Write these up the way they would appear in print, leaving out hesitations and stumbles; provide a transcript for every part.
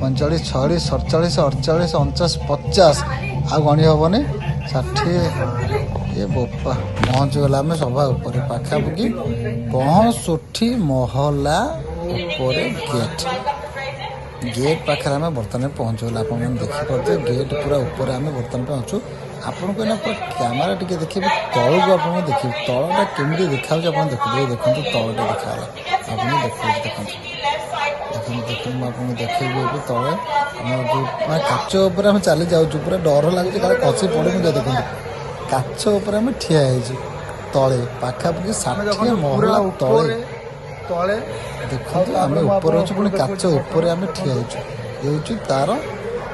45 46 47 48 49 50 ଆଉ ଗଣି ହେବନି 60 ଏ ବୋପା ପହଞ୍ଚିଗଲା ଆମେ ସଭା ଉପରେ ପାଖାପାଖି 65 ମହଲା ଉପରେ ଗେଟ୍ ପାଖରେ ଆମେ ବର୍ତ୍ତମାନ ପହଞ୍ଚିଗଲା। ଆପଣମାନେ ଦେଖିପାରୁଥିବେ ଗେଟ୍ ପୁରା ଉପରେ ଆମେ ବର୍ତ୍ତମାନ ପହଞ୍ଚୁ। ଆପଣଙ୍କୁ ଏଇନା ପୁରା କ୍ୟାମେରା ଟିକେ ଦେଖିବି ତଳକୁ ଆପଣଙ୍କୁ ଦେଖିବି ତଳଟା କେମିତି ଦେଖାଯାଉଛି ଆପଣ ଦେଖନ୍ତୁ ତଳଟା ଦେଖାଗଲା ଆପଣ ଦେଖନ୍ତୁ ଦେଖନ୍ତୁ ମୁଁ ଆପଣଙ୍କୁ ଦେଖେଇବି ଏବେ ତଳେ ଆମର ଯେଉଁ ମାନେ କାଚ ଉପରେ ଆମେ ଚାଲି ଯାଉଛୁ ପୁରା ଡର ଲାଗୁଛି କାଳେ ଖସି ପଡ଼ିବୁ ଯେ ଦେଖନ୍ତୁ କାଚ ଉପରେ ଆମେ ଠିଆ ହେଇଛୁ ତଳେ ପାଖାପାଖି 60 ମହଲା ତଳେ ଦେଖନ୍ତୁ ଆମେ ଉପରେ ଅଛୁ ପୁଣି କାଚ ଉପରେ ଆମେ ଠିଆ ହେଇଛୁ। ଏ ହେଉଛି ତା'ର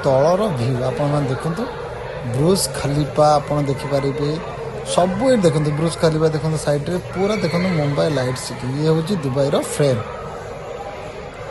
ତଳର ଭ୍ୟୁ ଆପଣମାନେ ଦେଖନ୍ତୁ ବ୍ରୁଜ୍ ଖଲିଫା ଆପଣ ଦେଖିପାରିବେ ସବୁ ଏଠି ଦେଖନ୍ତୁ ବ୍ରୁଜ୍ ଖଲିଫା ଦେଖନ୍ତୁ ସାଇଡ଼୍ରେ ପୁରା ଦେଖନ୍ତୁ ମୁମ୍ବାଇ ଲାଇଟ୍ ସିଟି ଇଏ ହେଉଛି ଦୁବାଇର ଫ୍ରେମ୍।